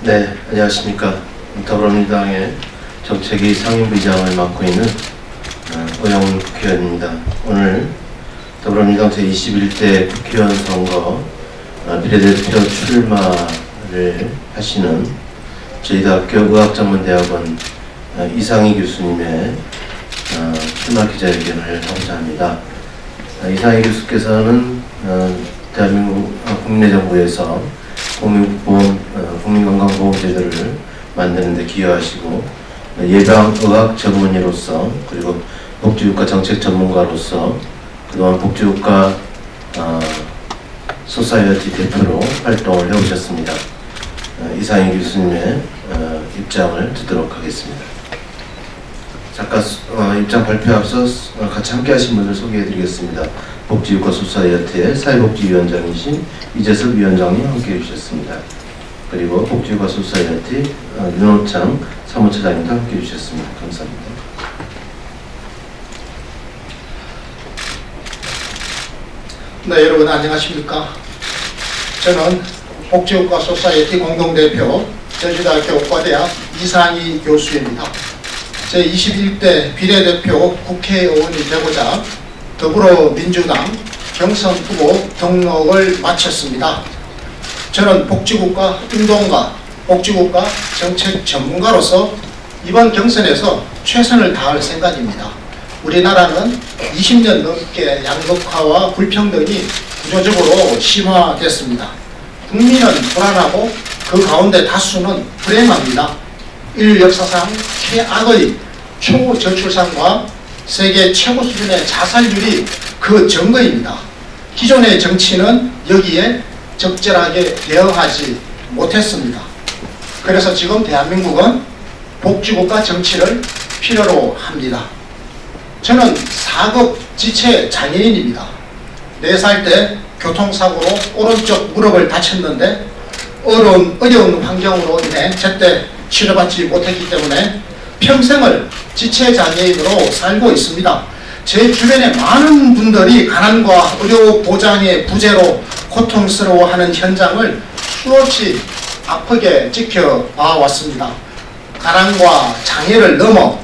네, 안녕하십니까. 더불어민주당의 정책위 상임부의장을 맡고 있는 오영훈 국회의원입니다. 오늘 더불어민주당 제21대 국회의원 선거 비례대표 출마를 하시는 저희대학교 의학전문대학원 이상희 교수님의 출마 기자회견을 하고자 합니다. 이상희 교수께서는 대한민국 국내정부에서 국민건강보험제도를 만드는 데 기여하시고 예방의학 전문의로서 그리고 복지국가 정책 전문가로서 그동안 복지국가 소사이어티 대표로 활동을 해오셨습니다. 이상희 교수님의 입장을 듣도록 하겠습니다. 잠깐 입장 발표 앞서 같이 함께 하신 분을 소개해드리겠습니다. 복지국가 소사이어티의 사회복지위원장이신 이재섭 위원장님 함께 해주셨습니다. 그리고 복지국가 소사이어티 윤호창 사무처장님도 함께 해주셨습니다. 감사합니다. 네, 여러분 안녕하십니까? 저는 복지국가 소사이어티 공동대표 제주대학교 의과대학 이상희 교수입니다. 제21대 비례대표 국회의원이 되고자 더불어민주당 경선 후보 등록을 마쳤습니다. 저는 복지국가 운동가, 복지국가 정책 전문가로서 이번 경선에서 최선을 다할 생각입니다. 우리나라는 20년 넘게 양극화와 불평등이 구조적으로 심화됐습니다. 국민은 불안하고 그 가운데 다수는 불행합니다. 인류 역사상 최악의 초저출산과 세계 최고 수준의 자살률이 그 증거입니다. 기존의 정치는 여기에 적절하게 대응하지 못했습니다. 그래서 지금 대한민국은 복지국가 정치를 필요로 합니다. 저는 4급 지체 장애인입니다. 4살 때 교통사고로 오른쪽 무릎을 다쳤는데 어려운 환경으로 인해 제때 치료받지 못했기 때문에 평생을 지체장애인으로 살고 있습니다. 제 주변에 많은 분들이 가난과 의료 보장의 부재로 고통스러워하는 현장을 수없이 아프게 지켜봐 왔습니다. 가난과 장애를 넘어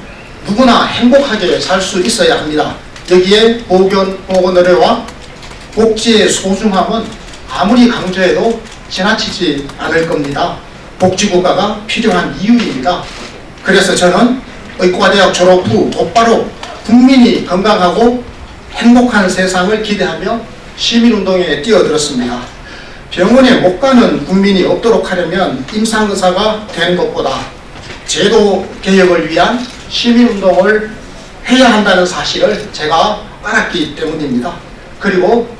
누구나 행복하게 살 수 있어야 합니다. 여기에 보건의료와 복지의 소중함은 아무리 강조해도 지나치지 않을 겁니다. 복지국가가 필요한 이유입니다. 그래서 저는 의과대학 졸업 후 곧바로 국민이 건강하고 행복한 세상을 기대하며 시민운동에 뛰어들었습니다. 병원에 못 가는 국민이 없도록 하려면 임상의사가 되는 것보다 제도 개혁을 위한 시민운동을 해야 한다는 사실을 제가 알았기 때문입니다. 그리고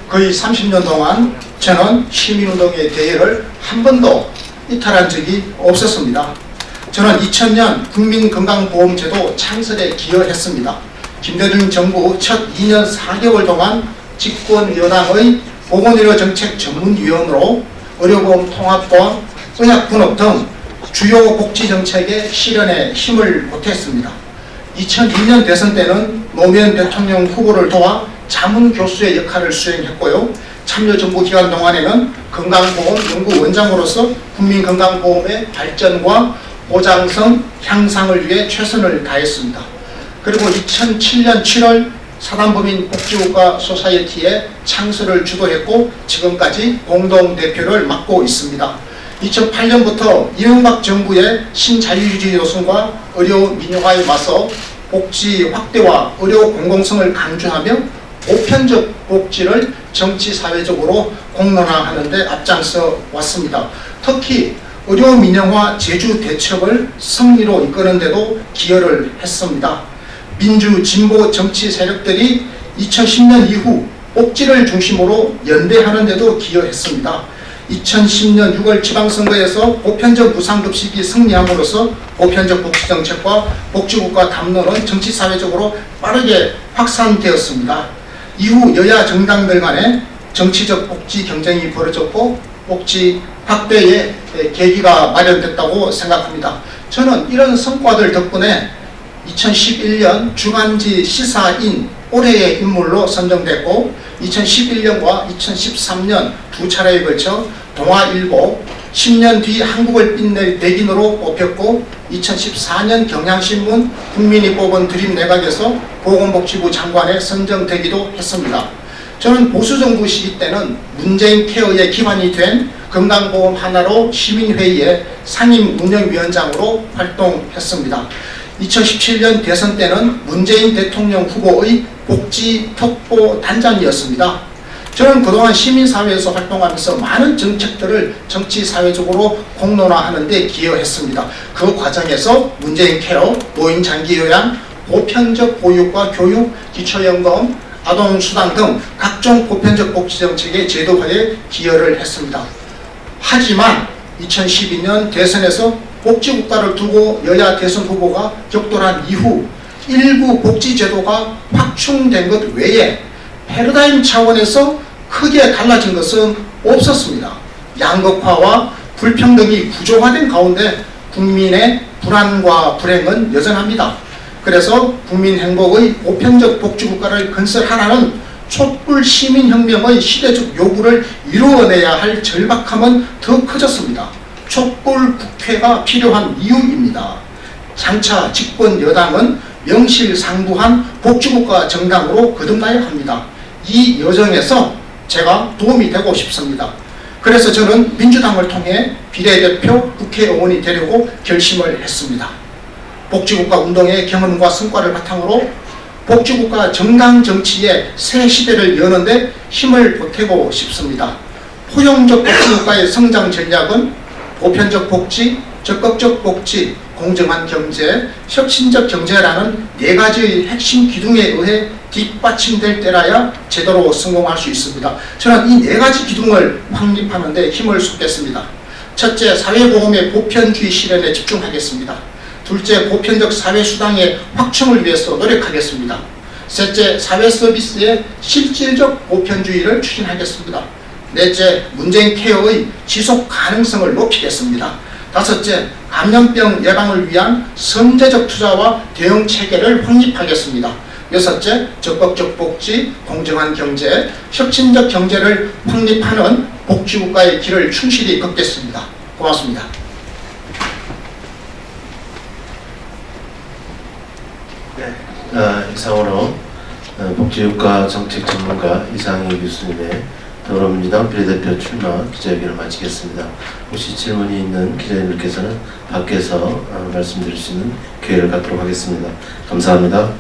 거의 30년 동안 저는 시민운동의 대회를 한 번도 이탈한 적이 없었습니다. 저는 2000년 국민건강보험제도 창설에 기여했습니다. 김대중 정부 첫 2년 4개월 동안 집권여당의 보건의료정책 전문위원으로 의료보험 통합과 의약분업 등 주요 복지정책의 실현에 힘을 보탰습니다. 2002년 대선 때는 노무현 대통령 후보를 도와 자문교수의 역할을 수행했고요. 참여정부 기간 동안에는 건강보험연구원장으로서 국민건강보험의 발전과 보장성 향상을 위해 최선을 다했습니다. 그리고 2007년 7월 사단법인 복지국가 소사이어티의 창설을 주도했고 지금까지 공동대표를 맡고 있습니다. 2008년부터 이명박 정부의 신자유주의 노선과 의료 민영화에 맞서 복지 확대와 의료 공공성을 강조하며 보편적 복지를 정치사회적으로 공론화하는 데 앞장서 왔습니다. 특히 의료 민영화 제주 대첩을 승리로 이끄는 데도 기여를 했습니다. 민주 진보 정치 세력들이 2010년 이후 복지를 중심으로 연대하는 데도 기여했습니다. 2010년 6월 지방선거에서 보편적 무상급식이 승리함으로써 보편적 복지정책과 복지국가 담론은 정치사회적으로 빠르게 확산되었습니다. 이후 여야 정당들 간에 정치적 복지 경쟁이 벌어졌고 복지 확대의 계기가 마련됐다고 생각합니다. 저는 이런 성과들 덕분에 2011년 주간지 시사인 올해의 인물로 선정됐고 2011년과 2013년 두 차례에 걸쳐 동아일보 10년 뒤 한국을 빛낼 백인으로 뽑혔고 2014년 경향신문 국민이 뽑은 드림 내각에서 보건복지부 장관에 선정되기도 했습니다. 저는 보수정부 시기 때는 문재인 케어의 기반이 된 건강보험 하나로 시민회의의 상임운영위원장으로 활동했습니다. 2017년 대선 때는 문재인 대통령 후보의 복지특보 단장이었습니다. 저는 그동안 시민사회에서 활동하면서 많은 정책들을 정치사회적으로 공론화하는 데 기여했습니다. 그 과정에서 문재인 케어, 노인 장기요양, 보편적 보육과 교육, 기초연금, 아동수당 등 각종 보편적 복지정책의 제도화에 기여를 했습니다. 하지만 2012년 대선에서 복지국가를 두고 여야 대선 후보가 격돌한 이후 일부 복지제도가 확충된 것 외에 패러다임 차원에서 크게 달라진 것은 없었습니다. 양극화와 불평등이 구조화된 가운데 국민의 불안과 불행은 여전합니다. 그래서 국민 행복의 보편적 복지국가를 건설하라는 촛불 시민혁명의 시대적 요구를 이루어내야 할 절박함은 더 커졌습니다. 촛불 국회가 필요한 이유입니다. 장차 집권 여당은 명실상부한 복지국가 정당으로 거듭나야 합니다. 이 여정에서 제가 도움이 되고 싶습니다. 그래서 저는 민주당을 통해 비례대표 국회의원이 되려고 결심을 했습니다. 복지국가 운동의 경험과 성과를 바탕으로 복지국가 정당정치의 새 시대를 여는데 힘을 보태고 싶습니다. 포용적 복지국가의 성장 전략은 보편적 복지, 적극적 복지, 공정한 경제, 혁신적 경제라는 네 가지의 핵심 기둥에 의해 뒷받침될 때라야 제대로 성공할 수 있습니다. 저는 이 네 가지 기둥을 확립하는 데 힘을 쏟겠습니다. 첫째, 사회보험의 보편주의 실현에 집중하겠습니다. 둘째, 보편적 사회수당의 확충을 위해서 노력하겠습니다. 셋째, 사회서비스의 실질적 보편주의를 추진하겠습니다. 넷째, 문재인 케어의 지속 가능성을 높이겠습니다. 다섯째, 감염병 예방을 위한 선제적 투자와 대응 체계를 확립하겠습니다. 여섯째, 적극적 복지, 공정한 경제, 혁신적 경제를 확립하는 복지국가의 길을 충실히 걷겠습니다. 고맙습니다. 이상으로 복지국가 정책 전문가 이상희 교수님의 더불어민주당 비례대표 출마 기자회견을 마치겠습니다. 혹시 질문이 있는 기자님들께서는 밖에서 말씀드릴 수 있는 기회를 갖도록 하겠습니다. 감사합니다.